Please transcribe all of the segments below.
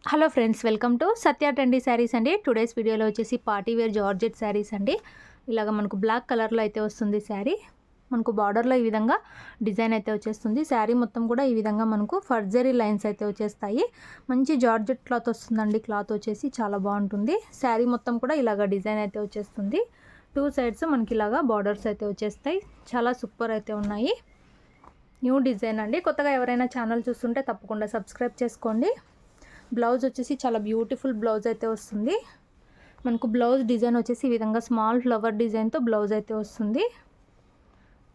Hello friends, welcome to Satya trendy saris అండి. Today's వీడియోలో వచ్చేసి పార్టీ వేర్ జార్జెట్ శారీస్ అండి. ఇలాగ మనకు బ్లాక్ కలర్లో అయితే వస్తుంది శారీ. మనకు బార్డర్లో ఈ విధంగా డిజైన్ అయితే వచ్చేస్తుంది. శారీ మొత్తం కూడా ఈ విధంగా మనకు ఫర్జరీ లైన్స్ అయితే వచ్చేస్తాయి. మంచి జార్జెట్ క్లాత్ వస్తుందండి. క్లాత్ వచ్చేసి చాలా బాగుంటుంది. శారీ మొత్తం కూడా ఇలాగ డిజైన్ అయితే వచ్చేస్తుంది. టూ సైడ్స్ మనకి ఇలాగా బార్డర్స్ అయితే వచ్చేస్తాయి. చాలా సూపర్ అయితే ఉన్నాయి. న్యూ డిజైన్ అండి. కొత్తగా ఎవరైనా ఛానల్ చూస్తుంటే తప్పకుండా సబ్స్క్రైబ్ చేసుకోండి. బ్లౌజ్ వచ్చేసి చాలా బ్యూటిఫుల్ బ్లౌజ్ అయితే వస్తుంది. మనకు బ్లౌజ్ డిజైన్ వచ్చేసి ఈ విధంగా స్మాల్ ఫ్లవర్ డిజైన్తో బ్లౌజ్ అయితే వస్తుంది.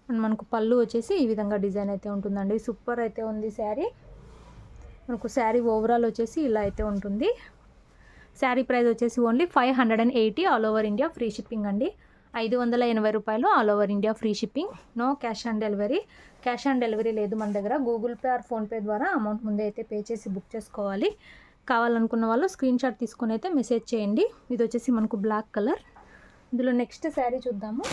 అండ్ మనకు పళ్ళు వచ్చేసి ఈ విధంగా డిజైన్ అయితే ఉంటుందండి. సూపర్ అయితే ఉంది శారీ. మనకు శారీ ఓవరాల్ వచ్చేసి ఇలా అయితే ఉంటుంది. శారీ ప్రైస్ వచ్చేసి only 580 all over India free shipping అండి. 580 రూపాయలు all over India free shipping. No cash on delivery. Cash on delivery లేదు మన దగ్గర. గూగుల్ పే ఆర్ ఫోన్పే ద్వారా అమౌంట్ ముందే అయితే పే చేసి బుక్ చేసుకోవాలి. కావాలనుకున్న వాళ్ళు స్క్రీన్ షాట్ తీసుకొని అయితే మెసేజ్ చేయండి. ఇది వచ్చేసి మనకు బ్లాక్ కలర్. ఇందులో నెక్స్ట్ శారీ చూద్దాము.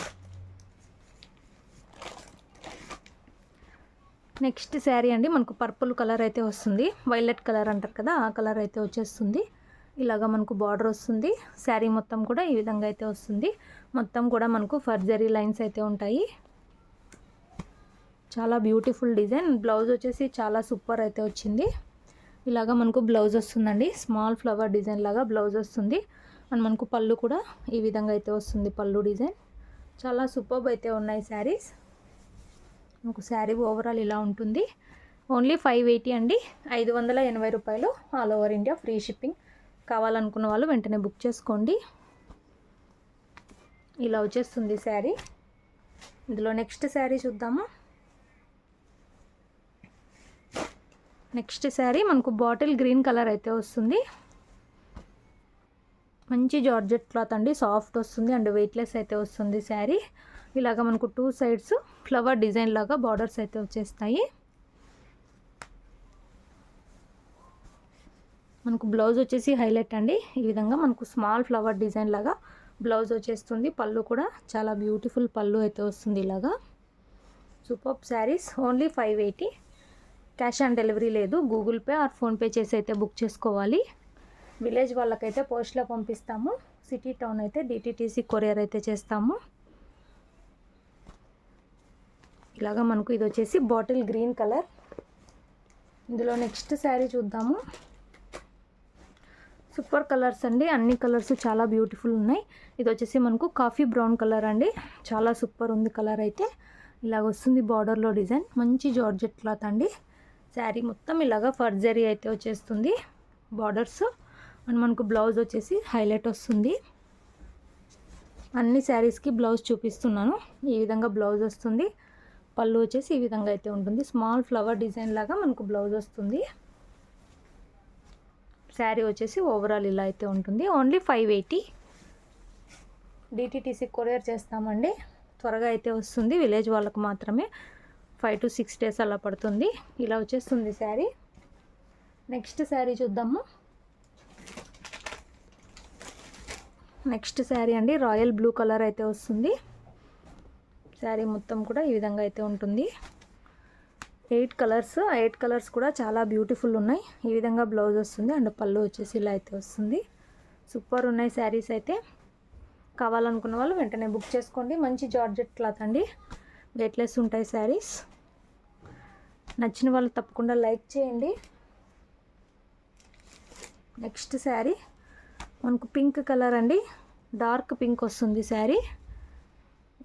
నెక్స్ట్ శారీ అండి మనకు పర్పుల్ కలర్ అయితే వస్తుంది. వైలెట్ కలర్ అంటారు కదా, ఆ కలర్ అయితే వచ్చేస్తుంది. ఇలాగా మనకు బార్డర్ వస్తుంది. శారీ మొత్తం కూడా ఈ విధంగా అయితే వస్తుంది. మొత్తం కూడా మనకు ఫర్జరీ లైన్స్ అయితే ఉంటాయి. చాలా బ్యూటిఫుల్ డిజైన్. బ్లౌజ్ వచ్చేసి చాలా సూపర్ అయితే వచ్చింది. ఇలాగా మనకు బ్లౌజ్ వస్తుందండి. స్మాల్ ఫ్లవర్ డిజైన్ లాగా బ్లౌజ్ వస్తుంది. అండ్ మనకు పళ్ళు కూడా ఈ విధంగా అయితే వస్తుంది. పళ్ళు డిజైన్ చాలా సూపర్బ్ అయితే ఉన్నాయి శారీస్. మనకు శారీ ఓవరాల్ ఇలా ఉంటుంది. ఓన్లీ 580 అండి. 580 రూపాయలు all over India free shipping. కావాలనుకున్న వాళ్ళు వెంటనే బుక్ చేసుకోండి. ఇలా వచ్చేస్తుంది శారీ. ఇందులో నెక్స్ట్ శారీ చూద్దాము. నెక్స్ట్ శారీ మనకు బాటిల్ గ్రీన్ కలర్ అయితే వస్తుంది. మంచి జార్జెట్ క్లాత్ అండి. సాఫ్ట్ వస్తుంది అండ్ వెయిట్లెస్ అయితే వస్తుంది శారీ. ఇలాగ మనకు టూ సైడ్స్ ఫ్లవర్ డిజైన్ లాగా బార్డర్స్ అయితే వచ్చేస్తాయి. మనకు బ్లౌజ్ వచ్చేసి హైలైట్ అండి. ఈ విధంగా మనకు స్మాల్ ఫ్లవర్ డిజైన్ లాగా బ్లౌజ్ వచ్చేస్తుంది. పళ్ళు కూడా చాలా బ్యూటిఫుల్ పళ్ళు అయితే వస్తుంది. ఇలాగా super saris. Only 580. Cash on delivery లేదు. గూగుల్ పే ఆర్ ఫోన్పే చేసి అయితే బుక్ చేసుకోవాలి. విలేజ్ వాళ్ళకైతే పోస్ట్లో పంపిస్తాము. సిటీ టౌన్ అయితే డిటీటీసీ కొరియర్ అయితే చేస్తాము. ఇలాగా మనకు ఇది వచ్చేసి బాటిల్ గ్రీన్ కలర్. ఇందులో నెక్స్ట్ శారీ చూద్దాము. సూపర్ కలర్స్ అండి. అన్ని కలర్స్ చాలా బ్యూటిఫుల్ ఉన్నాయి. ఇది వచ్చేసి మనకు కాఫీ బ్రౌన్ కలర్ అండి. చాలా సూపర్ ఉంది కలర్ అయితే. ఇలాగ వస్తుంది బార్డర్లో డిజైన్. మంచి జార్జెట్ క్లాత్ అండి. శారీ మొత్తం ఇలాగా ఫర్జరీ అయితే వచ్చేస్తుంది బార్డర్స్. అండ్ మనకు బ్లౌజ్ వచ్చేసి హైలైట్ వస్తుంది. అన్ని శారీస్కి బ్లౌజ్ చూపిస్తున్నాను. ఈ విధంగా బ్లౌజ్ వస్తుంది. పళ్ళు వచ్చేసి ఈ విధంగా అయితే ఉంటుంది. స్మాల్ ఫ్లవర్ డిజైన్ లాగా మనకు బ్లౌజ్ వస్తుంది. శారీ వచ్చేసి ఓవరాల్ ఇలా అయితే ఉంటుంది. ఓన్లీ 580. డిటీటీసీ కొరియర్ చేస్తామండి. త్వరగా అయితే వస్తుంది. విలేజ్ వాళ్ళకు మాత్రమే 5 to 6 days అలా పడుతుంది. ఇలా వచ్చేస్తుంది శారీ. నెక్స్ట్ శారీ చూద్దాము. నెక్స్ట్ శారీ అండి రాయల్ బ్లూ కలర్ అయితే వస్తుంది. శారీ మొత్తం కూడా ఈ విధంగా అయితే ఉంటుంది. 8 కలర్స్ కూడా చాలా బ్యూటిఫుల్ ఉన్నాయి. ఈ విధంగా బ్లౌజ్ వస్తుంది అండ్ పళ్ళు వచ్చేసి ఇలా అయితే వస్తుంది. సూపర్ ఉన్నాయి శారీస్ అయితే. కావాలనుకున్న వాళ్ళు వెంటనే బుక్ చేసుకోండి. మంచి జార్జెట్ క్లాత్ అండి. వెయిట్లెస్ ఉంటాయి శారీస్. నచ్చిన వాళ్ళు తప్పకుండా లైక్ చేయండి. నెక్స్ట్ శారీ మనకు పింక్ కలర్ అండి. డార్క్ పింక్ వస్తుంది శారీ.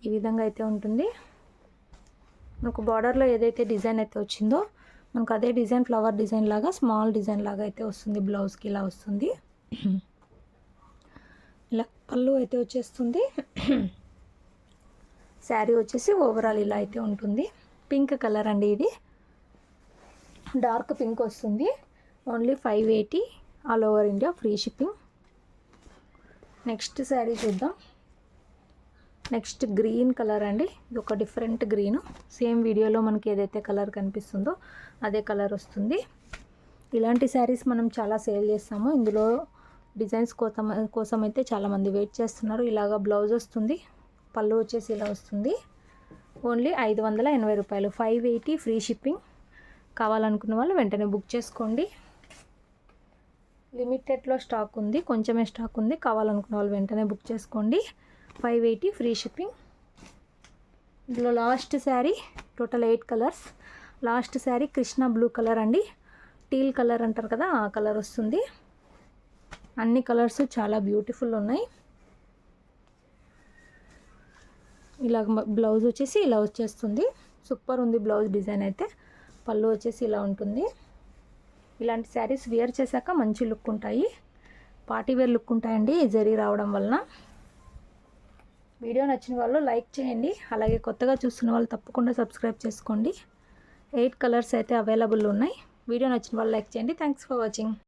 ఈ విధంగా అయితే ఉంటుంది. మనకు బార్డర్లో ఏదైతే డిజైన్ అయితే వచ్చిందో మనకు అదే డిజైన్ ఫ్లవర్ డిజైన్ లాగా స్మాల్ డిజైన్ లాగా అయితే వస్తుంది. బ్లౌజ్కి ఇలా వస్తుంది. ఇలా పళ్ళు అయితే వచ్చేస్తుంది. శారీ వచ్చేసి ఓవరాల్ ఇలా అయితే ఉంటుంది. పింక్ కలర్ అండి. ఇది డార్క్ పింక్ వస్తుంది. Only 580 all over India free shipping. Next sari చూద్దాం. నెక్స్ట్ గ్రీన్ కలర్ అండి. ఇది ఒక డిఫరెంట్ గ్రీన్. సేమ్ వీడియోలో మనకి ఏదైతే కలర్ కనిపిస్తుందో అదే కలర్ వస్తుంది. ఇలాంటి శారీస్ మనం చాలా సేల్ చేస్తాము. ఇందులో డిజైన్స్ కోసం అయితే చాలామంది వెయిట్ చేస్తున్నారు. ఇలాగా బ్లౌజ్ వస్తుంది. పళ్ళు వచ్చేసి ఇలా వస్తుంది. ఓన్లీ 580 రూపాయలు. 580 ఫ్రీ షిప్పింగ్. కావాలనుకున్న వాళ్ళు వెంటనే బుక్ చేసుకోండి. లిమిటెడ్లో స్టాక్ ఉంది, కొంచెమే స్టాక్ ఉంది. కావాలనుకున్న వాళ్ళు వెంటనే బుక్ చేసుకోండి. 580 ఫ్రీ షిప్పింగ్. ఇందులో last sari, total 8 colours. Last sari Krishna blue colour అండి, టీల్ కలర్ అంటారు కదా, ఆ కలర్ వస్తుంది. అన్ని కలర్స్ చాలా బ్యూటిఫుల్ ఉన్నాయి. ఇలా బ్లౌజ్ వచ్చేసి ఇలా వచ్చేస్తుంది. సూపర్ ఉంది బ్లౌజ్ డిజైన్ అయితే. పళ్ళు వచ్చేసి ఇలా ఉంటుంది. ఇలాంటి శారీస్ వేర్ చేశాక మంచి లుక్ ఉంటాయి, పార్టీ వేర్ లుక్ ఉంటాయండి జరీ రావడం వలన. వీడియో నచ్చిన వాళ్ళు లైక్ చేయండి, అలాగే కొత్తగా చూస్తున్న వాళ్ళు తప్పకుండా సబ్స్క్రైబ్ చేసుకోండి. 8 కలర్స్ అయితే అవైలబుల్ ఉన్నాయి. వీడియో నచ్చిన వాళ్ళు లైక్ చేయండి. Thanks for watching.